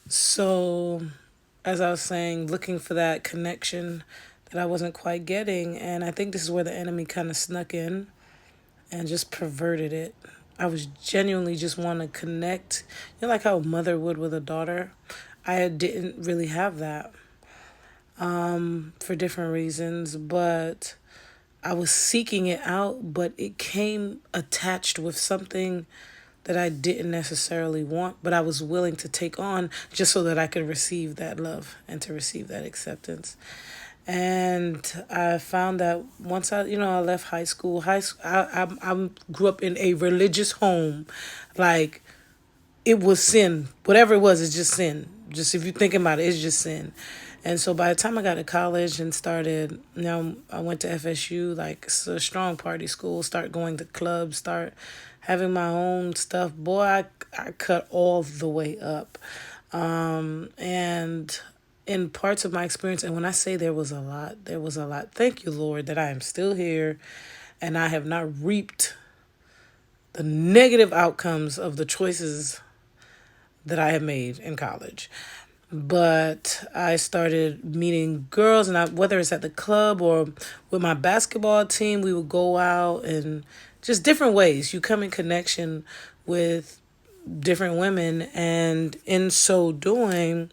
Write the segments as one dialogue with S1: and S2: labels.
S1: So, as I was saying, looking for that connection that I wasn't quite getting. And I think this is where the enemy kind of snuck in and just perverted it. I was genuinely just want to connect. You know, like how a mother would with a daughter? I didn't really have that for different reasons, but I was seeking it out, but it came attached with something that I didn't necessarily want, but I was willing to take on just so that I could receive that love and to receive that acceptance. And I found that once I left high school. I grew up in a religious home, like it was sin. Whatever it was, it's just sin. Just if you think about it, it's just sin. And so by the time I got to college and started, I went to FSU, like it's a strong party school, start going to clubs, start having my own stuff. Boy, I cut all the way up. And in parts of my experience, and when I say there was a lot, there was a lot. Thank you, Lord, that I am still here and I have not reaped the negative outcomes of the choices that I have made in college. But I started meeting girls, and whether it's at the club or with my basketball team, we would go out and just different ways. You come in connection with different women, and in so doing,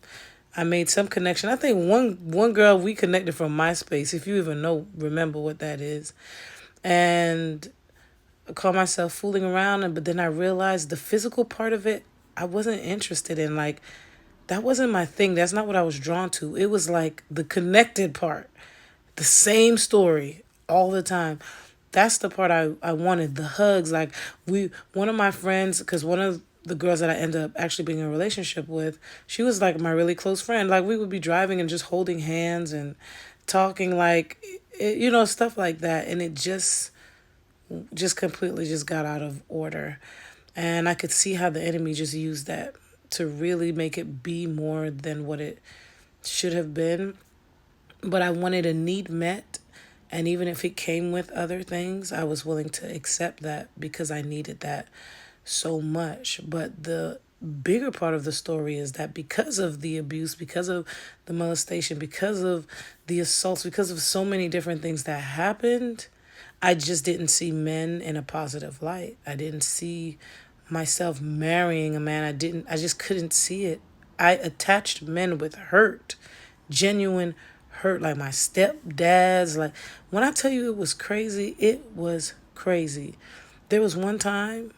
S1: I made some connection. I think one girl we connected from MySpace, if you even remember what that is, and I caught myself fooling around, but then I realized the physical part of it I wasn't interested in. Like that wasn't my thing. That's not what I was drawn to. It was like the connected part, the same story all the time. That's the part I wanted. The hugs. Like one of my friends, because one of the girls that I ended up actually being in a relationship with, she was like my really close friend. Like we would be driving and just holding hands and talking, like, stuff like that. And it just completely just got out of order. And I could see how the enemy just used that to really make it be more than what it should have been. But I wanted a need met. And even if it came with other things, I was willing to accept that because I needed that so much. But the bigger part of the story is that because of the abuse, because of the molestation, because of the assaults, because of so many different things that happened, I just didn't see men in a positive light. I didn't see myself marrying a man. I just couldn't see it. I attached men with hurt, genuine hurt, like my stepdads. Like when I tell you it was crazy, it was crazy. There was one time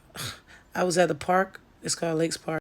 S1: I was at the park. It's called Lakes Park.